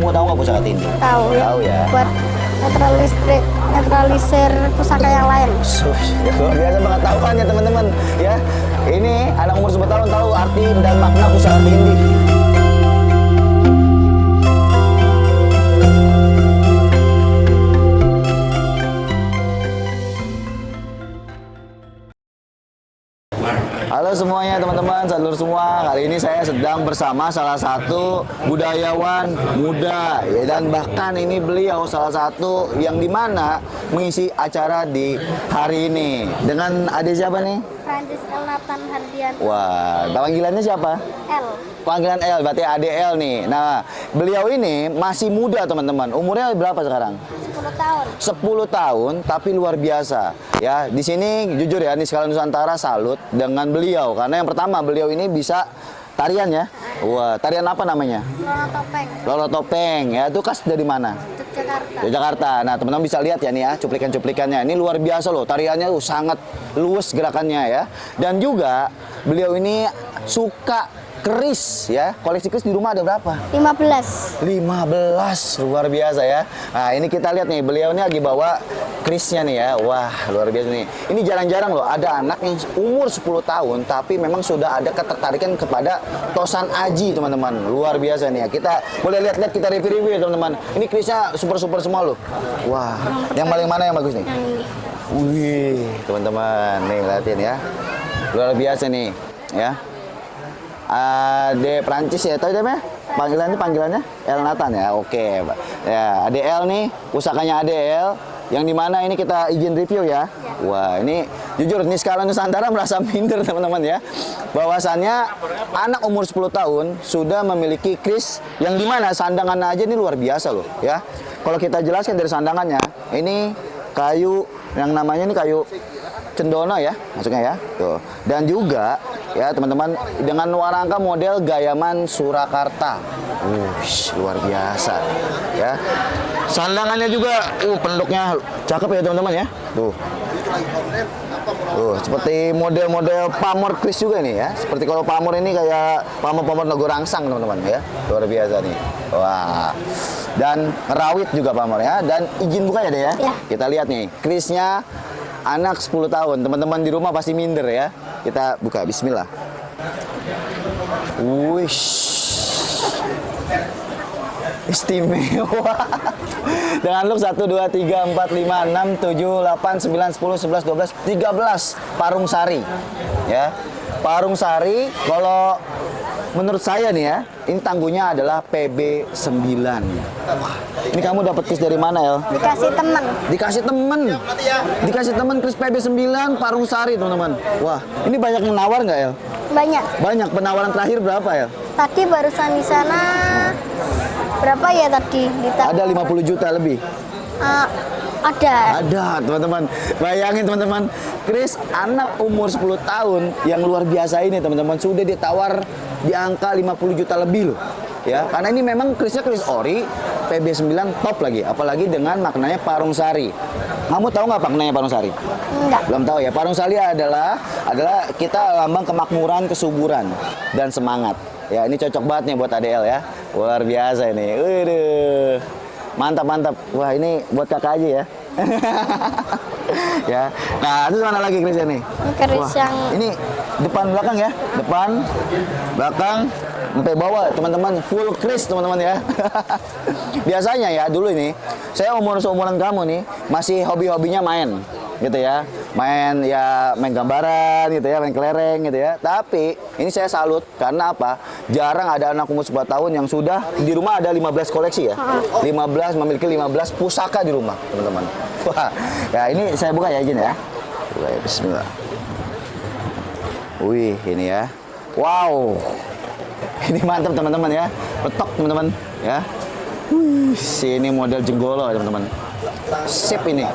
Kamu tahu nggak pusaka tindih? Tahu. Tahu ya. Buat netralisir pusaka yang lain. Luar biasa banget tahu kan ya teman-teman ya. Ini anak umur 10 tahun tahu arti dan makna pusaka tindih. Halo semuanya teman-teman, sadulur semua. Kali ini saya sedang bersama salah satu budayawan muda ya, dan bahkan ini beliau salah satu yang dimana mengisi acara di hari ini dengan adik siapa nih? Francis El Nathan Hardian. Wah, panggilannya siapa? L. Panggilan L, berarti adik L nih. Nah, beliau ini masih muda teman-teman. Umurnya berapa sekarang? 10 tahun. 10 tahun, tapi luar biasa. Ya, di sini jujur ya, di Skala Nusantara salut dengan beliau. Karena yang pertama, beliau ini bisa tarian ya. Wah, tarian apa namanya? Lolo topeng. Lolo topeng. Ya, itu khas dari mana? Yogyakarta. Jakarta. Nah, teman-teman bisa lihat ya nih ya, cuplikan-cuplikannya. Ini luar biasa loh, tariannya sangat luwes gerakannya ya. Dan juga beliau ini suka keris ya. Koleksi keris di rumah ada berapa? 15. 15, luar biasa ya. Nah, ini kita lihat nih, beliau ini lagi bawa kerisnya nih ya. Wah, luar biasa nih. Ini jarang-jarang loh ada anak yang umur 10 tahun tapi memang sudah ada ketertarikan kepada tosan aji, teman-teman. Luar biasa nih ya. Kita boleh lihat-lihat, kita review-review ya, teman-teman. Ini kerisnya super-super semua loh. Wah, yang paling mana yang bagus nih? Yang ini. Wih, teman-teman, nih lihatin ya. Luar biasa nih, ya. Ade Prancis ya, tahu namanya? Panggilannya El Nathan ya. Oke, ya, Ade El nih, pusakanya Ade El. Yang dimana ini kita izin review ya. Wah, ini jujur nih Skala Nusantara merasa minder teman-teman ya. Bahwasannya anak umur 10 tahun sudah memiliki keris yang dimana sandangannya aja ini luar biasa loh ya. Kalau kita jelaskan dari sandangannya, ini kayu yang namanya ini kayu cendona ya, maksudnya ya. Tuh. Dan juga ya teman-teman dengan warangka model Gayaman Surakarta. Luar biasa ya. Sandangannya juga penduknya cakep ya teman-teman ya. Tuh. Seperti model-model pamor keris juga nih ya. Seperti kalau pamor ini kayak pamor-pamor Nago Rangsang teman-teman ya. Luar biasa nih. Wah. Dan rawit juga pamornya. Dan izin buka ya deh ya. Ya. Kita lihat nih, kerisnya anak 10 tahun. Teman-teman di rumah pasti minder ya. Kita buka, bismillah. Wish. Istimewa. Dengan look 1, 2, 3, 4, 5, 6, 7, 8, 9, 10, 11, 12, 13 parung sari. Ya. Parung sari kalau menurut saya nih ya, ini tangguhnya adalah PB9. Wah, ini kamu dapat kris dari mana, El? Dikasih teman. Dikasih temen. Dikasih temen kris PB9 parung sari, teman-teman. Wah, ini banyak yang nawar nggak, El? Banyak. Banyak. Penawaran terakhir berapa, El? Tadi barusan di sana berapa ya tadi? Ada 50 juta lebih. Ada. Ada, teman-teman. Bayangin, teman-teman. Kris anak umur 10 tahun yang luar biasa ini, teman-teman, sudah ditawar di angka 50 juta lebih loh. Ya, karena ini memang krisnya kris ori, PB9 top lagi, apalagi dengan maknanya parung sari. Kamu tahu nggak maknanya parung sari? Enggak. Belum tahu ya. Parung sari adalah kita lambang kemakmuran, kesuburan dan semangat. Ya, ini cocok banget nih buat ADL ya. Luar biasa ini. Waduh. Mantap, mantap. Wah, ini buat kakak aja ya. Ya. Nah, terus mana lagi kerisnya nih? Keris yang Ini depan belakang ya. Depan, belakang, sampai bawah, teman-teman. Full kris, teman-teman ya. Biasanya ya, dulu ini, saya seumuran kamu nih, masih hobi-hobinya main. Gitu ya, main gambaran gitu ya, main kelereng gitu ya. Tapi ini saya salut karena apa? Jarang ada anak umur 10 tahun yang sudah di rumah ada 15 koleksi ya. 15 memiliki 15 pusaka di rumah, teman-teman. Wah, ya ini saya buka ya, izin ya. Bismillah. Wih, ini ya. Wow. Ini mantap teman-teman ya. Petok teman-teman ya. Ini model jenggolo teman-teman. Sip ini.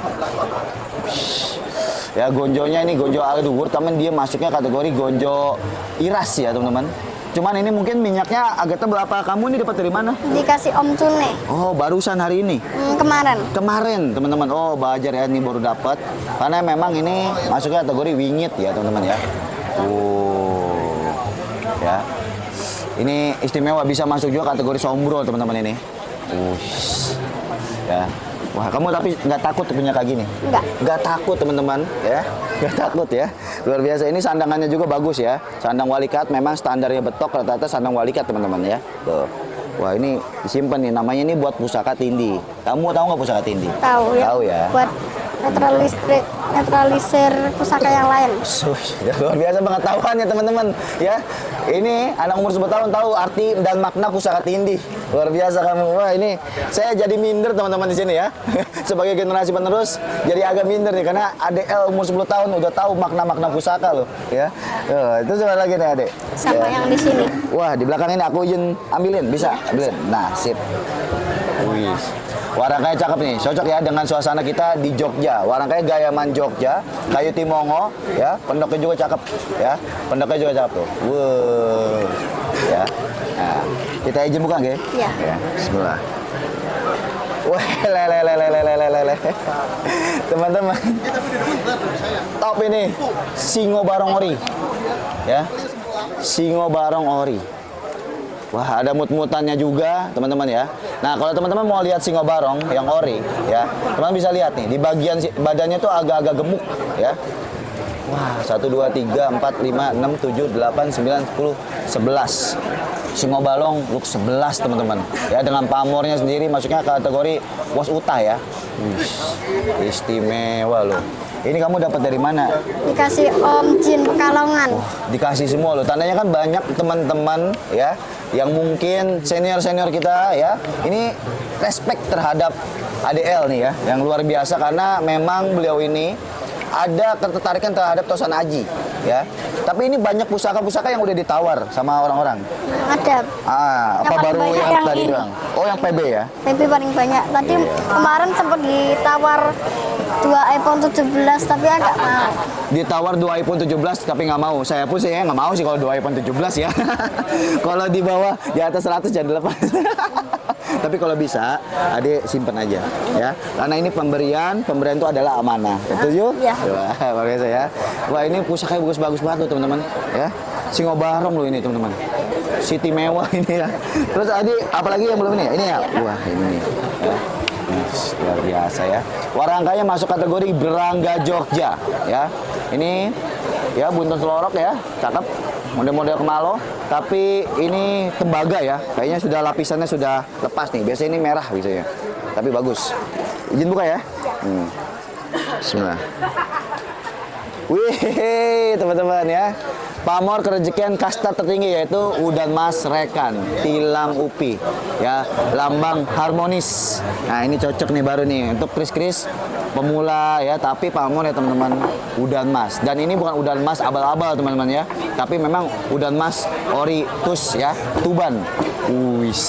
Ya, gonjonya ini gonjo aduur, teman, dia masuknya kategori gonjo iras ya teman-teman. Cuman ini mungkin minyaknya agak tebal. Apa kamu ini dapat dari mana? dikasih Om Cune. Oh, barusan hari ini. Kemarin. Kemarin teman-teman. Oh, Bajar ya, ini baru dapat. Karena memang ini masuknya kategori wingit ya teman-teman ya. Ya. Ini istimewa, bisa masuk juga kategori sombro teman-teman ini. Ush. Ya. Wah, kamu tapi nggak takut punya kayak gini? Enggak. Nggak takut teman-teman, ya. Nggak takut ya. Luar biasa. Ini sandangannya juga bagus ya. Sandang walikat memang standarnya betok, rata-rata sandang walikat teman-teman ya. Tuh. Wah, ini disimpan nih. Namanya ini buat pusaka tindih. Kamu tahu nggak pusaka tindih? Tahu ya. Tahu ya. Buat netralisir pusaka yang lain. Luar biasa pengetahuannya teman-teman ya. Ini anak umur 10 tahun tahu arti dan makna pusaka tindih. Luar biasa kamu. Wah, ini saya jadi minder teman-teman di sini ya. Sebagai generasi penerus jadi agak minder nih karena ADL umur 10 tahun udah tahu makna-makna pusaka loh ya. Itu coba lagi nih Adek. Sama yang di sini. Wah, di belakang ini aku izin ambilin, bisa? Ambilin. Nah, sip. Wih. Warangkanya cakep nih, cocok ya dengan suasana kita di Jogja. Warangkanya gaya man Jogja, kayu timongo, ya. Pendoknya juga cakep, ya. Pendoknya juga cakep tuh. Wow, ya. Nah, kita izin buka, nggih? Iya. Ya, bismillah. Wah, lele. Teman-teman. Top ini, Singo Barong Ori. Ya. Singo Barong Ori. Wah, ada mut-mutannya juga, teman-teman ya. Nah, kalau teman-teman mau lihat singo barong yang ori, ya, teman bisa lihat nih, di bagian badannya tuh agak-agak gemuk, ya. Wah, 1, 2, 3, 4, 5, 6, 7, 8, 9, 10, 11. Singo balong look 11, teman-teman. Ya, dengan pamornya sendiri, masuknya kategori was utah ya. Istimewa loh. Ini kamu dapat dari mana? Dikasih Om Jin Pekalongan. Dikasih semua loh. Tandanya kan banyak teman-teman ya yang mungkin senior-senior kita ya. Ini respect terhadap ADL nih ya, yang luar biasa karena memang beliau ini ada ketertarikan terhadap Tosan Aji ya. Tapi ini banyak pusaka-pusaka yang udah ditawar sama orang-orang. Ada. Apa paling baru banyak yang tadi ini. doang? Oh, yang PB ya? PB paling banyak. Tadi kemarin sempat ditawar 2 iPhone 17 tapi agak mau. Ditawar 2 iPhone 17 tapi nggak mau. Saya pun sih nggak mau sih kalau 2 iPhone 17 ya. Kalau di bawah di atas 100 jangan dilepas. Tapi kalau bisa, adik simpen aja ya. Karena ini pemberian itu adalah amanah. Setuju? Iya. Wah, bagus ya. Wah, ini pusakanya bagus-bagus banget tuh, teman-teman, ya. Singo Barong loh ini, teman-teman. City mewah ini ya. Terus adik, apalagi yang belum ini? Ini ya. Wah, ini nih. Ya. Luar biasa ya. Warangkanya masuk kategori Berangga Jogja ya. Ini ya buntun selorok ya, cakep. Model-model kemalo, tapi ini tembaga ya. Kayaknya sudah lapisannya sudah lepas nih. Biasanya ini merah biasanya. Tapi bagus. Izin buka ya. Bismillah. Wih, teman-teman ya. Pamor kerejekian kasta tertinggi yaitu Udan Mas Rekan, Tilang Upi, ya, lambang harmonis. Nah, ini cocok nih baru nih untuk kris-kris pemula ya, tapi pamor ya teman-teman, Udan Mas. Dan ini bukan Udan Mas abal-abal teman-teman ya, tapi memang Udan Mas Ori Tus ya, Tuban. Wis,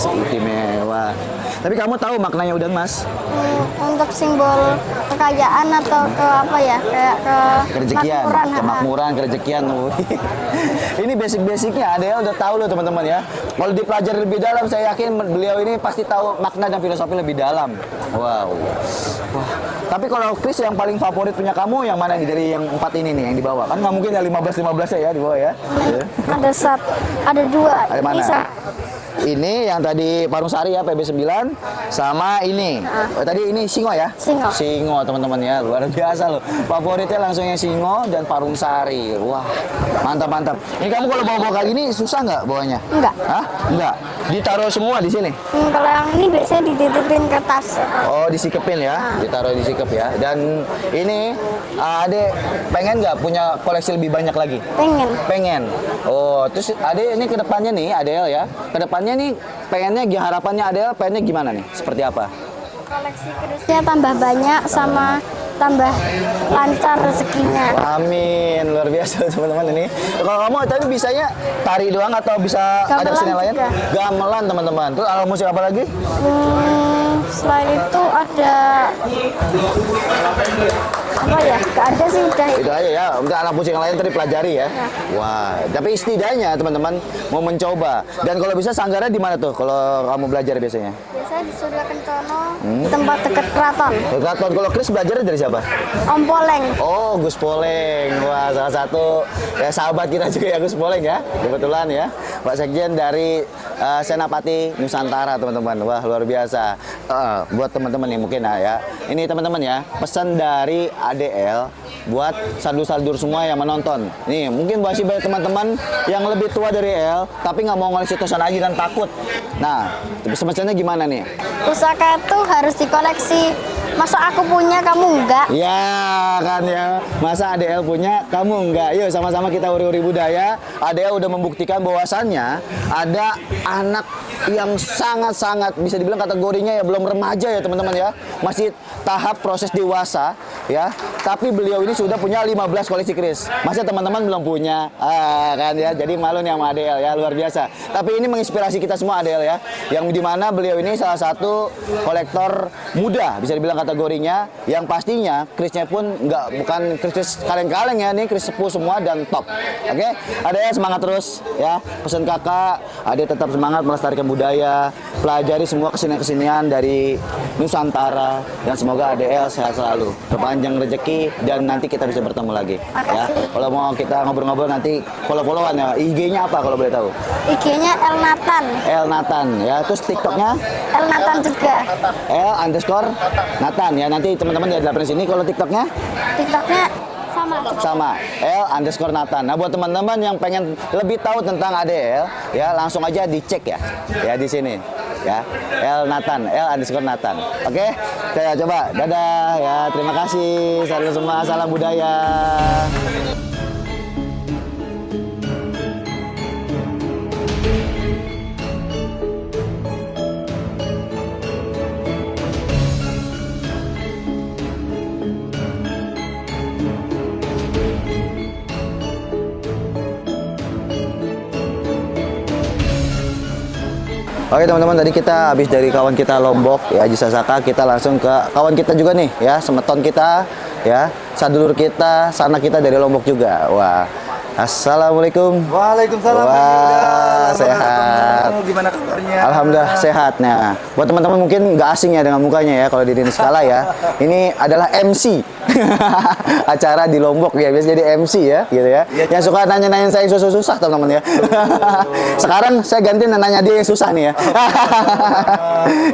istimewa. Tapi kamu tahu maknanya Udan Mas? Untuk simbol kekayaan atau ke apa ya? Kayak ke Kerejekian, kemakmuran, kemakmuran, kerejekian. Ini basic-basicnya Adel udah tahu loh teman-teman ya. Kalau dipelajari lebih dalam, saya yakin beliau ini pasti tahu makna dan filosofi lebih dalam. Wow. Wah. Tapi kalau Chris yang paling favorit punya kamu yang mana nih dari yang 4 ini nih yang di bawah? Kan nggak mungkin ya 15 ya di bawah ya. Ada 2. Ada mana? Ini yang tadi Parung Sari ya, PB9 sama ini. Oh, tadi ini Singo ya? Singo. Singo teman-teman ya, luar biasa loh. Favoritnya langsung yang Singo dan Parung Sari. Wah, mantap-mantap. Ini kamu kalau bawa-bawa kayak gini susah nggak bawanya? Enggak. Hah? Enggak. Ditaruh semua di sini. Kalau yang ini biasanya dititipin ke tas. Oh, disikepin ya, ditaruh disikep ya. Dan ini Ade pengen nggak punya koleksi lebih banyak lagi? Pengen. Pengen. Oh, terus Ade ini kedepannya nih, Adel ya. Kedepannya nih pengennya harapannya Adel pengennya gimana nih? Seperti apa? Koleksi kerisnya tambah banyak sama tambah lancar rezekinya. Amin, luar biasa teman-teman ini. Kalau kamu tadi bisanya tari doang atau bisa ada Gamelan kesenian lain? juga. Gamelan teman-teman. Terus alat musik apa lagi? Selain itu ada Apa ya? Gak ada sih udah. Itu aja ya, untuk anak musik yang lain tadi pelajari ya. Wah, tapi setidaknya teman-teman mau mencoba. Dan kalau bisa sanggarnya di mana tuh kalau kamu belajar biasanya? Biasanya di Surya Kencana, di tempat dekat keraton. Keraton. Kalau Chris belajarnya dari siapa? Om Poleng. Oh, Gus Poleng. Wah, salah satu ya, sahabat kita juga ya Gus Poleng ya. Kebetulan ya. Pak Sekjen dari Senapati Nusantara, teman-teman. Wah, luar biasa. Buat teman-teman nih mungkin ya. Ini teman-teman ya, pesan dari ADL buat saldur-saldur semua yang menonton. Nih, mungkin masih banyak teman-teman yang lebih tua dari El, tapi nggak mau ngoleksi tosan aja dan takut. Nah, semestinya gimana nih? Pusaka itu harus dikoleksi. Masa aku punya, kamu enggak? Ya kan ya, masa ADL punya, kamu enggak? Yuk sama-sama kita uri-uri budaya. ADL udah membuktikan bahwasannya ada anak yang sangat-sangat bisa dibilang kategorinya ya belum remaja ya teman-teman ya. Masih tahap proses dewasa ya. Tapi beliau ini sudah punya 15 koleksi keris. Masa teman-teman belum punya? Kan ya, jadi malu nih sama ADL ya, luar biasa. Tapi ini menginspirasi kita semua ADL ya. Yang dimana beliau ini salah satu kolektor muda, bisa dibilang kategorinya, yang pastinya kerisnya pun bukan keris kaleng-kaleng ya, nih keris sepuh semua dan top. Oke, ADL semangat terus ya. Pesan kakak, ADL tetap semangat melestarikan budaya, pelajari semua kesenian-kesenian dari Nusantara, dan semoga ADL sehat selalu, berpanjang rezeki, dan nanti kita bisa bertemu lagi ya. Kalau mau kita ngobrol-ngobrol nanti follow-followan ya. IG-nya apa kalau boleh tahu? IG-nya El Nathan. El Nathan ya. Terus TikTok-nya? El Nathan juga. El_Nathan ya. Nanti teman-teman di hadapan sini. Kalau TikTok-nya? TikToknya sama. El_Nathan. Nah, buat teman-teman yang pengen lebih tahu tentang ADL ya, langsung aja dicek ya. Ya di sini ya. El Nathan, El_Nathan. Oke, kita coba. Dadah ya. Terima kasih. Salam semua, salam budaya. Oke teman-teman, tadi kita habis dari kawan kita Lombok ya, Haji Sasaka, kita langsung ke kawan kita juga nih ya, semeton kita ya, sadulur kita, sanak kita dari Lombok juga. Wah, assalamualaikum. Waalaikumsalam. Wah, sehat. Gimana kabarnya? Alhamdulillah sehat. Nah, buat teman-teman mungkin nggak asing ya dengan mukanya ya kalau di Dini Skala ya. Ini adalah MC acara di Lombok ya, biasa jadi MC ya, gitu ya. Yang suka nanya-nanya saya susah-susah teman-teman ya. Sekarang saya ganti nanya dia yang susah nih ya.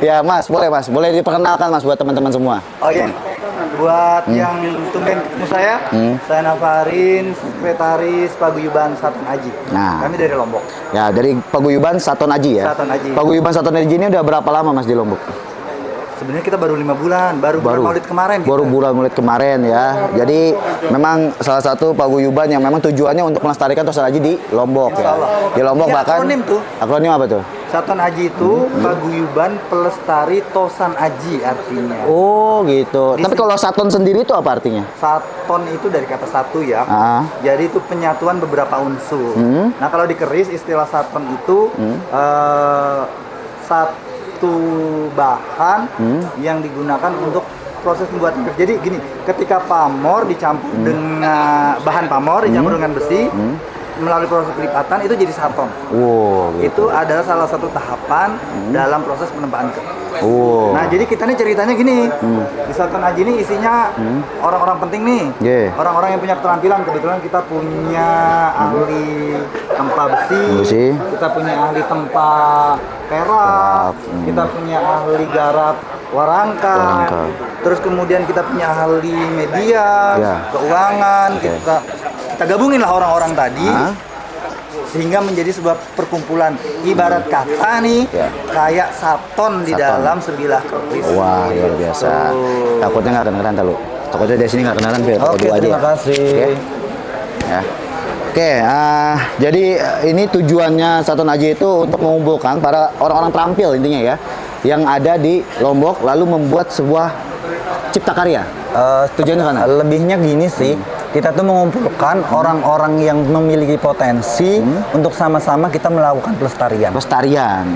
Ya Mas, boleh diperkenalkan Mas buat teman-teman semua. Oke. Buat yang tumben ketemu saya Nafarin, sekretaris Paguyuban Saton Aji. Nah. Kami dari Lombok. Ya, dari Paguyuban Saton Aji ya. Saton Aji. Paguyuban Saton Aji ini udah berapa lama Mas di Lombok? Sebenarnya kita baru 5 bulan, baru bulan Maulid kemarin. Baru bulan Maulid kemarin ya. Jadi memang salah satu paguyuban yang memang tujuannya untuk melestarikan tosan aji di Lombok ya. Di Lombok Ya, bahkan akronim tuh. Akronim apa tuh? Saton Aji itu Paguyuban Pelestari Tosan Aji artinya. Oh gitu. Tapi kalau Saton sendiri itu apa artinya? Saton itu dari kata satu ya. Jadi itu penyatuan beberapa unsur. Nah kalau di keris istilah saton itu satu bahan yang digunakan untuk proses pembuatan keris. Jadi gini, ketika pamor dicampur dengan bahan pamor dicampur dengan besi, melalui proses pelipatan itu jadi saton. Wow, gitu. Itu adalah salah satu tahapan dalam proses penempaan keris. Wow. Nah, jadi kita nih ceritanya gini. Di Saton Aji ini isinya orang-orang penting nih. Orang-orang yang punya keterampilan. Kebetulan kita punya ahli tempa besi. Kita punya ahli tempa perak. Kita punya ahli garap warangka. Terus kemudian kita punya ahli media, keuangan. Kita gabungin lah orang-orang tadi. Sehingga menjadi sebuah perkumpulan, ibarat kata nih kayak saton di dalam sebilah keris. Wah, luar biasa. Takutnya nggak kedengeran lu. Takutnya dari sini nggak kedengeran, Phil. Oke, terima kasih. Ya. Oke, jadi ini tujuannya Saton Aji itu untuk mengumpulkan para orang-orang terampil intinya ya, yang ada di Lombok, lalu membuat sebuah cipta karya. Tujuannya kan? Lebihnya gini sih. Kita tuh mengumpulkan orang-orang yang memiliki potensi untuk sama-sama kita melakukan pelestarian.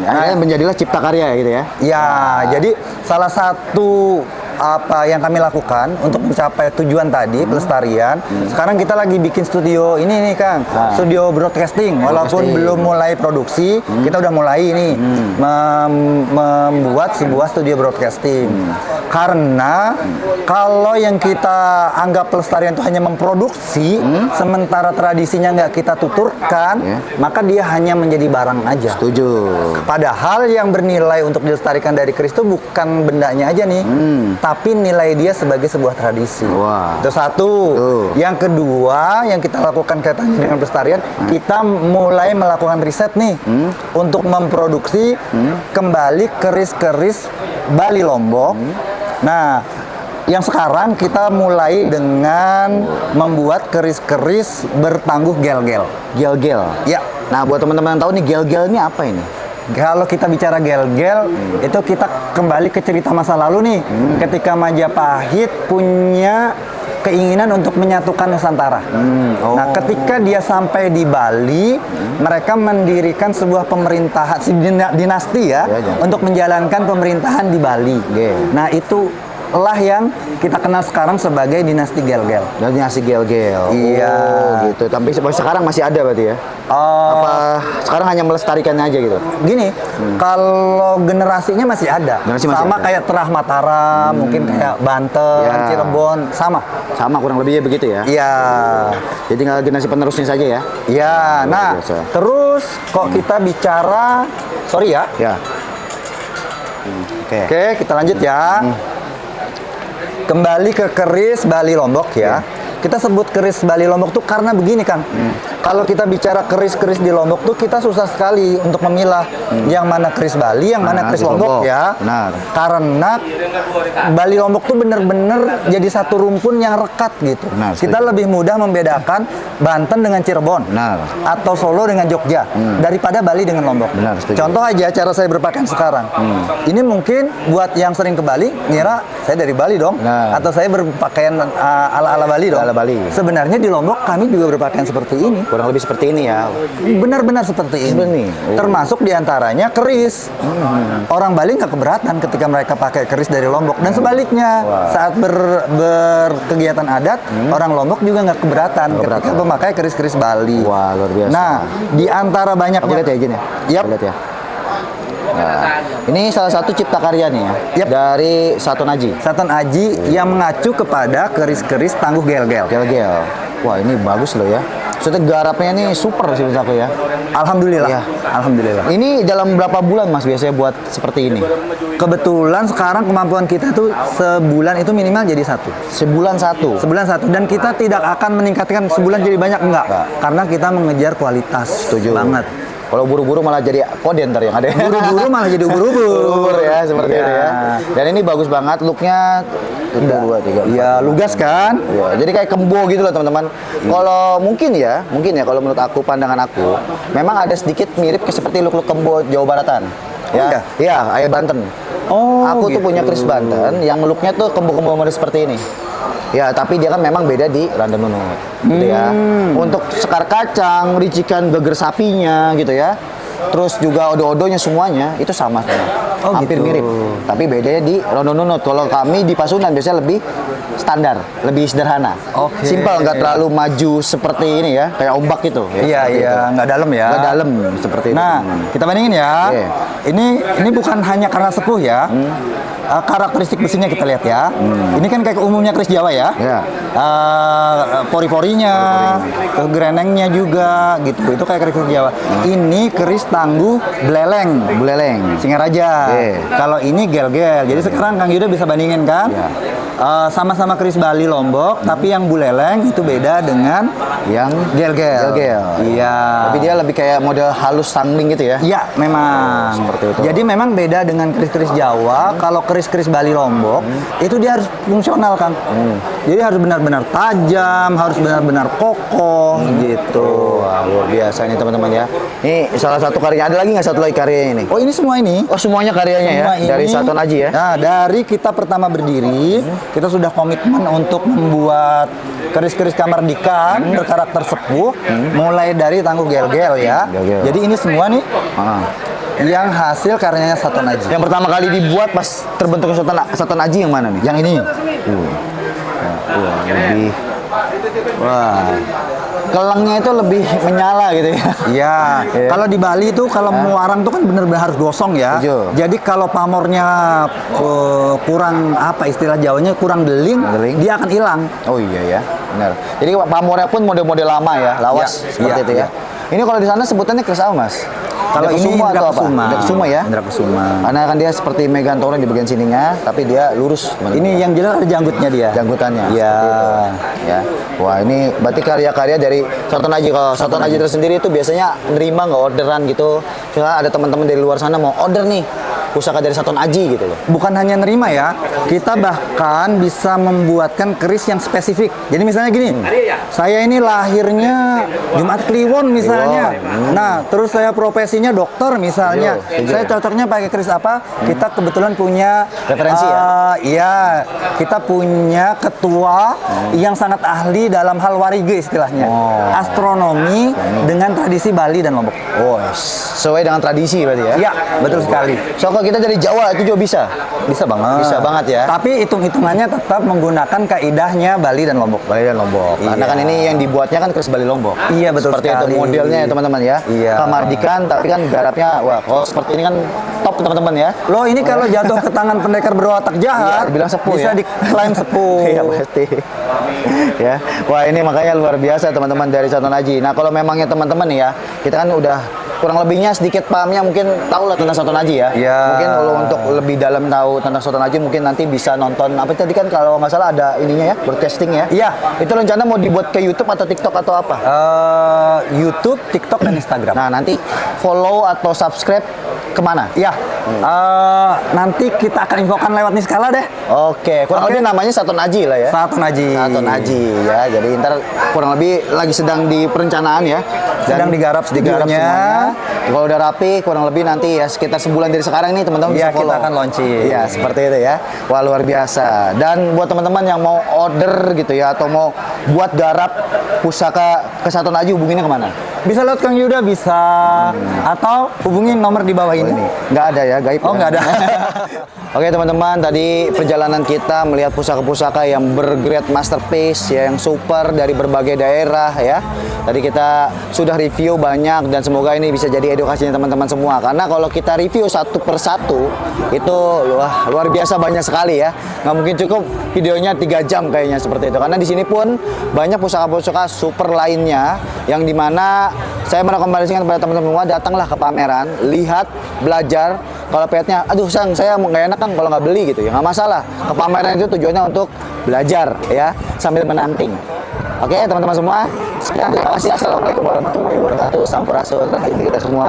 Akhirnya menjadilah cipta karya gitu ya? Ya, jadi salah satu apa yang kami lakukan untuk mencapai tujuan tadi pelestarian. Sekarang kita lagi bikin studio ini nih Kang, studio broadcasting. Walaupun belum mulai produksi, kita udah mulai ini membuat sebuah studio broadcasting. Karena kalau yang kita anggap pelestarian itu hanya memproduksi, sementara tradisinya nggak kita tuturkan, maka dia hanya menjadi barang aja. Setuju. Padahal yang bernilai untuk dilestarikan dari keris itu bukan bendanya aja nih, tapi nilai dia sebagai sebuah tradisi. Wah. Itu satu. Yang kedua, yang kita lakukan kaitannya dengan pelestarian, kita mulai melakukan riset nih untuk memproduksi kembali keris-keris Bali Lombok. Nah, yang sekarang kita mulai dengan membuat keris-keris bertangguh gel-gel. Gel-gel. Ya. Nah, buat teman-teman yang tahu nih gel-gel ini apa ini? Kalau kita bicara gel-gel, itu kita kembali ke cerita masa lalu nih. Ketika Majapahit punya keinginan untuk menyatukan Nusantara. Nah, ketika dia sampai di Bali, mereka mendirikan sebuah pemerintahan, dinasti ya, untuk menjalankan pemerintahan di Bali. Nah, itu lah yang kita kenal sekarang sebagai dinasti Gel-Gel. Dinasti Gel-Gel. Iya. Oh, gitu. Tapi sekarang masih ada berarti ya? Apa sekarang hanya melestarikannya aja gitu? Gini, kalau generasinya masih ada. Sama kayak Terah Mataram, mungkin kayak Banten, Cirebon, sama. Sama kurang lebihnya begitu ya? Iya. Jadi tinggal generasi penerusnya saja ya? Iya. Nah, terus kok kita bicara, sorry ya. Ya. Oke, kita lanjut ya. Kembali ke keris Bali Lombok ya. Kita sebut keris Bali Lombok tuh karena begini Kang. Kalau kita bicara keris-keris di Lombok tuh kita susah sekali untuk memilah yang mana keris Bali, yang mana keris Lombok ya. Benar. Karena Bali Lombok tuh bener-bener jadi satu rumpun yang rekat gitu. Benar, kita lebih mudah membedakan Banten dengan Cirebon. Benar. Atau Solo dengan Jogja daripada Bali dengan Lombok. Benar, setuju. Contoh aja cara saya berpakaian sekarang. Ini mungkin buat yang sering ke Bali ngira saya dari Bali dong. Atau saya berpakaian ala-ala Bali dong. Ala Bali. Sebenarnya di Lombok kami juga berpakaian seperti ini. Kurang lebih seperti ini ya. Benar-benar seperti ini. Termasuk diantaranya keris. Orang Bali nggak keberatan ketika mereka pakai keris dari Lombok. Dan sebaliknya, saat berkegiatan adat, orang Lombok juga nggak keberatan ketika memakai keris-keris Bali. Wah, luar biasa. Nah, di antara banyaknya... Aku lihat ya izin ya? Yap. Lihat ya. Nah, ini salah satu cipta karya nih ya, dari Saton Aji. Saton Aji yang mengacu kepada keris-keris tangguh gel-gel. Gel-gel. Wah, ini bagus loh ya. Maksudnya garapnya ini super sih menurut aku ya. Alhamdulillah. Ya. Alhamdulillah. Ini dalam berapa bulan Mas biasanya buat seperti ini? Kebetulan sekarang kemampuan kita tuh sebulan itu minimal jadi satu. Sebulan satu? Sebulan satu. Dan kita tidak akan meningkatkan sebulan jadi banyak, enggak. Karena kita mengejar kualitas. Setuju Banget. Kalau buru-buru malah jadi kode ntar yang ada. Buru-buru malah jadi ubur-ubur ya, seperti itu ya. Dan ini bagus banget looknya. 1, 2, 3. Iya, lugas kan? Ya, jadi kayak kembo gitu loh teman-teman. Kalau mungkin ya kalau menurut aku, pandangan aku, memang ada sedikit mirip seperti look-look kembo Jawa Baratan. Ya, iya, ayah Banten. Oh, aku tuh gitu. punya keris Banten yang looknya tuh kembo-kembo model seperti ini. Ya, tapi dia kan memang beda di Random Nunut, gitu ya. Untuk sekar kacang, ricikan geger sapinya, gitu ya. Terus juga odo-odonya semuanya itu sama semua. Hampir gitu. mirip. Tapi bedanya di Random Nunut. Kalau kami di Pasundan biasanya lebih standar, lebih sederhana. Simpel, nggak terlalu maju seperti ini ya, kayak ombak gitu. Ya, iya, nggak dalam ya. Nggak dalam seperti itu. Nah, kita bandingin ya. Ini bukan hanya karena sepuh ya. Karakteristik besinya kita lihat ya. Ini kan kayak umumnya keris Jawa ya. Pori-porinya, grenengnya juga gitu. Itu kayak keris Jawa. Ini keris tangguh beleleng. Singaraja. Kalau ini gel-gel. Jadi sekarang Kang Yuda bisa bandingin kan? Sama-sama keris Bali Lombok, tapi yang buleleng itu beda dengan yang gel-gel. Iya. Tapi dia lebih kayak model halus sangling gitu ya. Iya, memang. Seperti itu. Jadi memang beda dengan keris-keris Jawa. Kalau keris-keris Bali Lombok itu dia harus fungsional kan. Jadi harus benar-benar tajam, harus benar-benar kokoh gitu. Wah, luar biasa ini teman-teman ya. Ini salah satu karyanya. Ada lagi nggak satu lagi karyanya ini? Oh, ini semua ini. Oh, semuanya karyanya Semua ya? Dari ini. Saton Aji ya? Nah, dari kita pertama berdiri, kita sudah komitmen untuk membuat keris-keris kamardikan berkarakter sepuh, mulai dari tangguh gel-gel ya. Gel-gel. Jadi ini semua nih, Yang hasil karyanya Saton Aji. Yang pertama kali dibuat pas terbentuknya Saton Aji yang mana nih? Yang ini. Wah, lebih. Wah. Kelengnya itu lebih menyala gitu ya. Iya. Iya. Kalau di Bali itu kalau muarang tuh kan bener-bener harus gosong ya. Setuju. Jadi kalau pamornya kurang apa istilah Jawanya kurang deling, Deling. dia akan hilang. Oh iya ya, benar. Jadi pamornya pun model-model lama ya, lawas Ya, seperti iya, itu ya. iya. Ini kalau di sana sebutannya keris apa, Mas? Kalau ini Indra Indra atau apa? Kusuma. Indra Kusuma ya. Indra Kusuma. Karena kan dia seperti megantoran di bagian sininya, tapi dia lurus. teman-teman. Ini yang jelas ada janggutnya dia. janggutannya. Iya. seperti itu. Ya. Wah, ini berarti karya-karya dari Saton Aji. Kalau Saton Aji tersendiri itu biasanya nerima nggak orderan gitu. Misalnya ada teman-teman dari luar sana mau order nih pusaka dari Saton Aji gitu loh. Bukan hanya nerima ya, kita bahkan bisa membuatkan keris yang spesifik. Jadi misalnya gini, saya ini lahirnya Jumat Kliwon misalnya. Nah, terus saya profesinya dokter misalnya. Setuju, Saya ya. cocoknya pakai keris apa? Kita kebetulan punya Referensi ya? Iya, kita punya ketua yang sangat ahli dalam hal warige istilahnya. Oh. Astronomi dengan tradisi Bali dan Lombok. Oh, sesuai dengan tradisi berarti ya. Iya, betul sekali. So kalau kita dari Jawa itu juga bisa. Bisa banget. Bisa banget ya. Tapi hitung-hitungannya tetap menggunakan kaidahnya Bali dan Lombok. Bali dan Lombok. Karena Iya. kan ini yang dibuatnya kan keris Bali Lombok. Iya, betul Seperti sekali. itu modelnya ya teman-teman ya. Iya. Kamardikan tapi kan garapnya wah kalau seperti ini kan top teman-teman ya. Loh ini kalau jatuh ke tangan pendekar berwatak jahat, Iya, dibilang sepuh bisa ya. diklaim sepuh. Iya pasti. Ya. Wah, ini makanya luar biasa teman-teman dari Saton Aji. Nah, kalau memangnya teman-teman nih ya, kita kan udah kurang lebihnya sedikit pahamnya mungkin tahu lah tentang Saton Aji ya. Iya. Mungkin kalau untuk lebih dalam tahu tentang Saton Aji mungkin nanti bisa nonton apa tadi kan kalau nggak salah ada ininya ya, broadcasting ya. Iya. Itu rencana mau dibuat ke YouTube atau TikTok atau apa? YouTube, TikTok, dan Instagram. Nah, nanti follow atau subscribe kemana? Iya. Nanti kita akan infokan lewat Niskala deh. Oke, kurang Oke. lebih namanya Saton Aji lah ya. Saton Aji. Saton Aji ya. Jadi ntar kurang lebih lagi sedang di perencanaan ya. Sedang digarap studionya. semuanya. Kalau udah rapi kurang lebih nanti ya sekitar sebulan dari sekarang nih teman-teman Iya, bisa follow. kita akan launching. Iya, seperti itu ya. Wah, luar biasa. Dan buat teman-teman yang mau order gitu ya atau mau buat garap pusaka ke Saton Aji hubunginnya kemana? Bisa lewat Kang Yuda, bisa. Atau hubungin nomor di bawah ini. Nggak ada ya, gaib. Oh, ya? nggak ada. Oke teman-teman, tadi perjalanan kita melihat pusaka-pusaka yang bergrade masterpiece ya, yang super dari berbagai daerah ya. Tadi kita sudah review banyak dan semoga ini bisa jadi edukasinya teman-teman semua. Karena kalau kita review satu per satu itu wah, luar biasa banyak sekali ya. Nggak mungkin cukup videonya 3 jam kayaknya seperti itu. Karena di sini pun banyak pusaka-pusaka super lainnya yang dimana saya merekomendasikan kepada teman-teman semua datanglah ke pameran, lihat, belajar. Kalau petnya, aduh sang, saya nggak enak kan kalau nggak beli gitu ya, nggak masalah. Ke pameran itu tujuannya untuk belajar ya, sambil menanting. Oke teman-teman semua, sekian terima kasih. Assalamualaikum warahmatullahi wabarakatuh. Sampurasun kita semua.